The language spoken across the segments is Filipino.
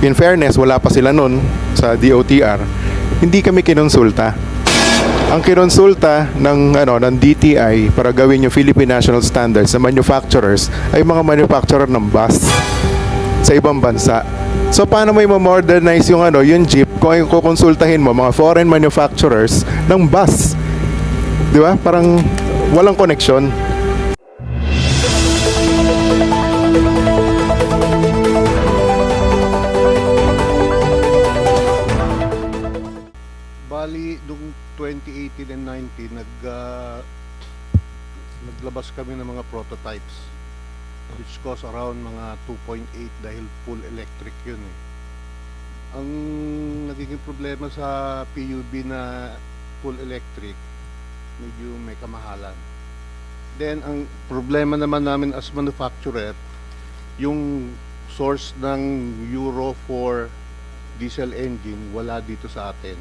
In fairness, wala pa sila nun sa DOTR. Hindi kami kinonsulta. Ang kinonsulta ng DTI para gawin yung Philippine National Standards sa manufacturers ay mga manufacturer ng bus sa ibang bansa. So paano mo i-modernize yung jeep kung yung kukonsultahin mo mga foreign manufacturers ng bus? Di ba? Parang walang connection. Bali, noong 2018 and 19, naglabas kami ng mga prototypes which cost around mga 2.8 dahil full electric yun eh. Ang nagiging problema sa PUB na full electric, medyo may kamahalan. Then, ang problema naman namin as manufacturer, yung source ng Euro 4 diesel engine, wala dito sa atin.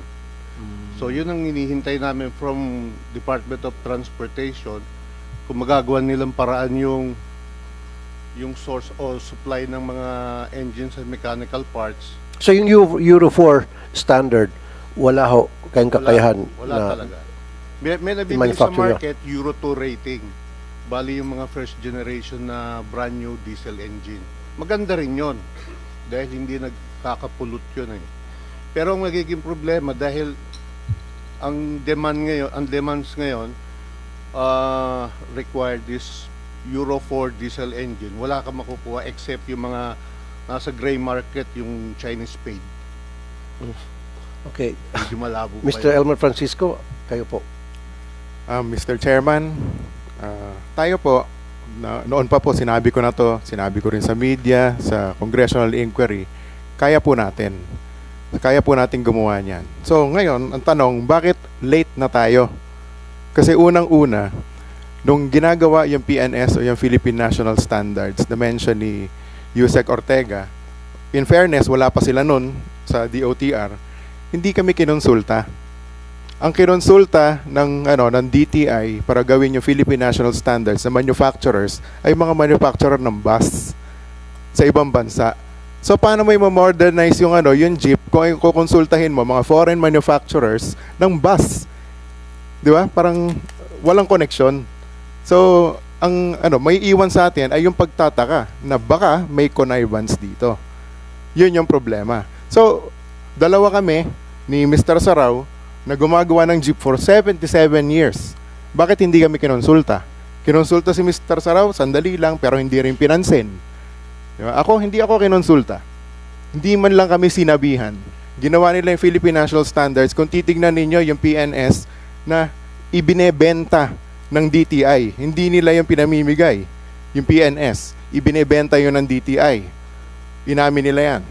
So yun ang hinihintay namin from Department of Transportation kung magagawa nilang paraan yung source o supply ng mga engines and mechanical parts. So yung Euro 4 standard, wala ho kayong kakayahan Wala na talaga. May nabibili sa manufacture market Euro 2 rating. Bali yung mga first generation na brand new diesel engine. Maganda rin yun dahil hindi nagkakapulot yun eh. Pero ang magiging problema dahil ang demands ngayon require this Euro 4 diesel engine. Wala ka makukuha except yung mga nasa gray market, yung Chinese paid. Okay. Medyo malabo pa Mr. yun. Elmer Francisco, kayo po. Mr. Chairman, tayo po, noon pa po sinabi ko na to, sinabi ko rin sa media, sa congressional inquiry, kaya po natin gumawa niyan. So ngayon, ang tanong, bakit late na tayo? Kasi unang-una, nung ginagawa yung PNS o yung Philippine National Standards na mention ni Yusek Ortega, in fairness, wala pa sila nun sa DOTR, hindi kami kinonsulta. Ang kinonsulta ng DTI para gawin yung Philippine National Standards sa manufacturers ay mga manufacturer ng bus sa ibang bansa. So paano mo i-modernize yung jeep kung yung kukonsultahin mo mga foreign manufacturers ng bus? Di ba? Parang walang connection. So ang may iwan sa atin ay yung pagtataka na baka may connivance dito. Yun yung problema. So dalawa kami ni Mr. Sarao na gumagawa ng jeep for 77 years. Bakit hindi kami kinonsulta? Kinonsulta si Mr. Sarao, sandali lang, pero hindi rin pinansin. Diba? Hindi ako kinonsulta. Hindi man lang kami sinabihan. Ginawa nila yung Philippine National Standards. Kung titignan ninyo yung PNS na ibinebenta ng DTI. Hindi nila yung pinamimigay. Yung PNS, ibinebenta yun ng DTI. Inamin nila yan.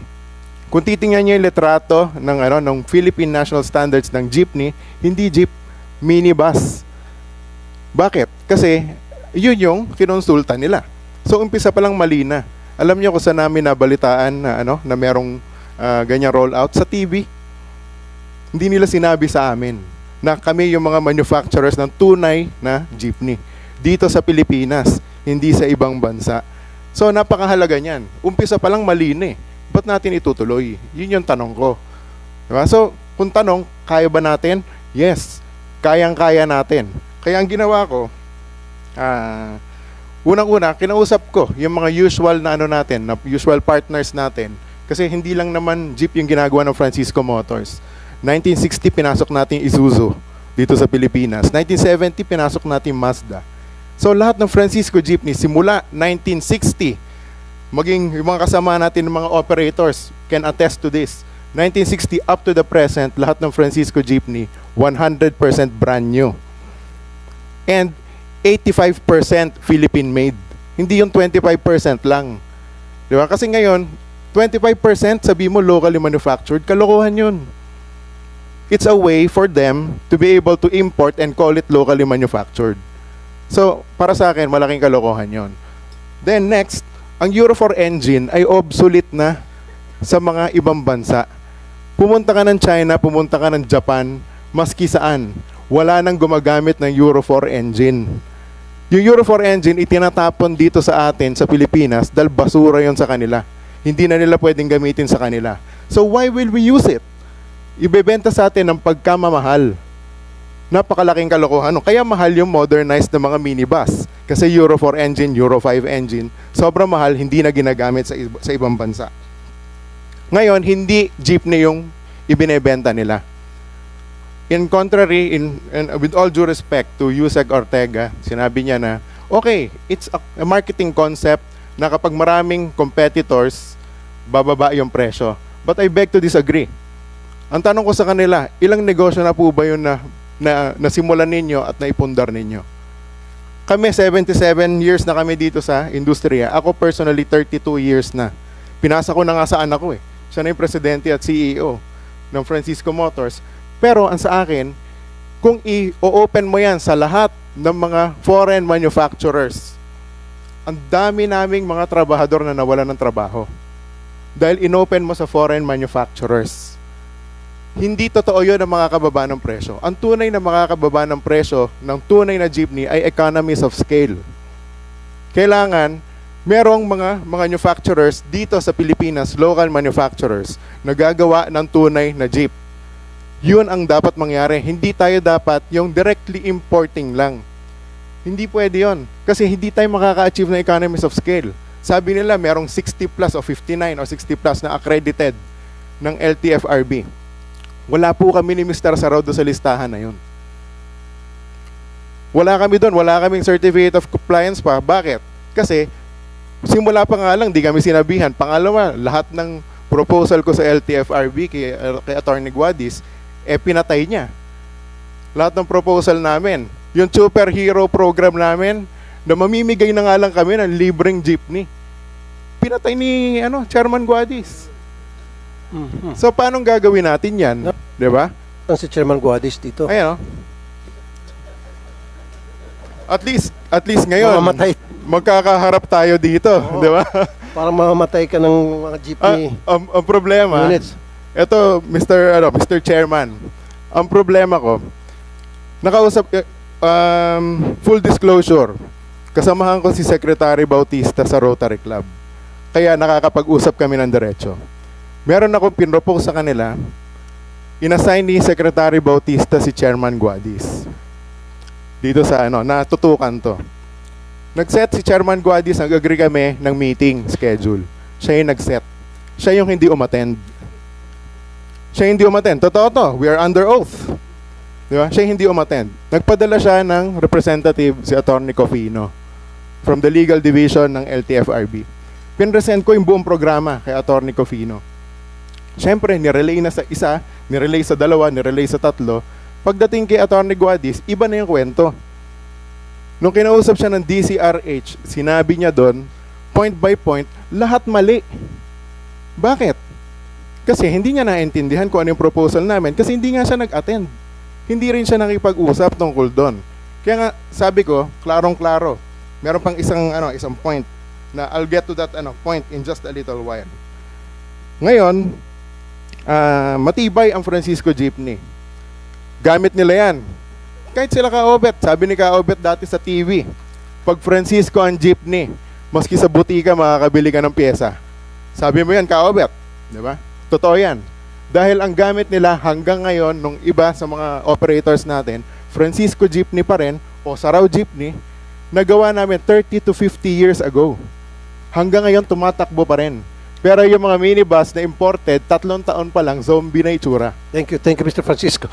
Kung titingnan niyo yung litrato ng Philippine National Standards ng jeepney, hindi jeep, minibus. Bakit? Kasi yun yung kinonsulta nila. So umpisa pa lang mali na. Alam niyo kung saan namin nabalitaan na merong ganyang rollout sa TV. Hindi nila sinabi sa amin na kami yung mga manufacturers ng tunay na jeepney dito sa Pilipinas, hindi sa ibang bansa. So napakahalaga niyan. Umpisa pa lang mali na eh. Ba't natin itutuloy? Yun yung tanong ko. Diba? So, kung tanong, kaya ba natin? Yes, kayang-kaya natin. Kaya ang ginawa ko, unang-una, kinausap ko yung mga usual na usual partners natin. Kasi hindi lang naman jeep yung ginagawa ng Francisco Motors. 1960, pinasok natin Isuzu dito sa Pilipinas. 1970, pinasok natin Mazda. So, lahat ng Francisco Jeepney, simula 1960, maging yung mga kasama natin ng mga operators can attest to this. 1960 up to the present, lahat ng Francisco Jeepney, 100% brand new. And 85% Philippine-made. Hindi yung 25% lang. Di ba? Kasi ngayon, 25% sabi mo locally manufactured, kalokohan yun. It's a way for them to be able to import and call it locally manufactured. So, para sa akin, malaking kalokohan yun. Then next, ang Euro 4 engine ay obsolete na sa mga ibang bansa. Pumunta ka ng China, pumunta ka ng Japan, maski saan, wala nang gumagamit ng Euro 4 engine. Yung Euro 4 engine, itinatapon dito sa atin, sa Pilipinas, dahil basura yon sa kanila. Hindi na nila pwedeng gamitin sa kanila. So why will we use it? Ibebenta sa atin ng pagkamamahal. Napakalaking kalokohan. Kaya mahal yung modernized na mga minibus. Kasi Euro 4 engine, Euro 5 engine, sobrang mahal, hindi na ginagamit sa ibang bansa. Ngayon, hindi jeepney yung ibinebenta nila. In contrary, and with all due respect to Yusek Ortega, sinabi niya na, okay, it's a marketing concept na kapag maraming competitors, bababa yung presyo. But I beg to disagree. Ang tanong ko sa kanila, ilang negosyo na po ba yun na nasimulan ninyo at naipundar ninyo? Kami, 77 years na kami dito sa industriya. Ako personally, 32 years na. Pinasa ko na nga sa anak ko eh. Siya na yung presidente at CEO ng Francisco Motors. Pero ang sa akin, kung i-open mo yan sa lahat ng mga foreign manufacturers, ang dami naming mga trabahador na nawalan ng trabaho. Dahil inopen mo sa foreign manufacturers. Hindi totoo yun ang makakababa ng presyo. Ang tunay na makakababa ng presyo ng tunay na jeepney ay economies of scale. Kailangan merong mga manufacturers dito sa Pilipinas, local manufacturers, na gagawa ng tunay na jeep. Yun ang dapat mangyari. Hindi tayo dapat yung directly importing lang. Hindi pwede yun. Kasi hindi tayo makaka-achieve ng economies of scale. Sabi nila merong 60 plus o 59 o 60 plus na accredited ng LTFRB. Wala po kami ni Mr. Saraudo sa listahan na yun. Wala kami doon. Wala kaming certificate of compliance pa. Bakit? Kasi simula pa nga lang, di kami sinabihan. Pangalawa, lahat ng proposal ko sa LTFRB kay Atty. Guadis, pinatay niya. Lahat ng proposal namin. Yung superhero program namin, na mamimigay na nga lang kami ng libreng jeepney. Pinatay ni Chairman Guadis. So, paano gagawin natin yan? Di ba? Ang si Chairman Guadis dito. Ayan, At least ngayon, Mamamatay. magkakaharap tayo dito. Di ba? Parang mamamatay ka ng mga jeepney Ang problema, units. ito, Mr. Chairman, ang problema ko, full disclosure, kasamahan ko si Secretary Bautista sa Rotary Club. Kaya nakakapag-usap kami ng diretso. Meron akong pinropose sa kanila, inassign ni Secretary Bautista si Chairman Guadis. Dito sa natutukan to. Nag-set si Chairman Guadis, nag-agree kami ng meeting schedule. Siya yung nag-set. Siya yung hindi umattend. Totoo to. We are under oath. Di ba? Siya yung hindi umattend. Nagpadala siya ng representative, si Atty. Cofino, from the legal division ng LTFRB. Pinresent ko yung buong programa kay Atty. Cofino. Siyempre, nirelay na sa isa, nirelay sa dalawa, nirelay sa tatlo. Pagdating kay Atty. Guadis, iba na yung kwento. Nung kinausap siya ng DCRH, sinabi niya doon, point by point, lahat mali. Bakit? Kasi hindi niya naintindihan kung ano yung proposal namin kasi hindi nga siya nag-attend. Hindi rin siya nakipag-usap tungkol doon. Kaya nga, sabi ko, klarong-klaro. Meron pang isang point na I'll get to that point in just a little while. Ngayon, matibay ang Francisco Jeepney. Gamit nila yan. Kahit sila Kaobet, sabi ni Kaobet dati sa TV, pag Francisco ang jeepney, maski sa butika makakabili ka ng pyesa. Sabi mo yan, Kaobet. Di ba? Totoo yan. Dahil ang gamit nila hanggang ngayon, nung iba sa mga operators natin, Francisco Jeepney pa rin, o Sarao Jeepney, nagawa namin 30 to 50 years ago. Hanggang ngayon, tumatakbo pa rin. Pero yung mga minibus na imported, 3 taon pa lang, zombie na itsura. Thank you, Mr. Francisco.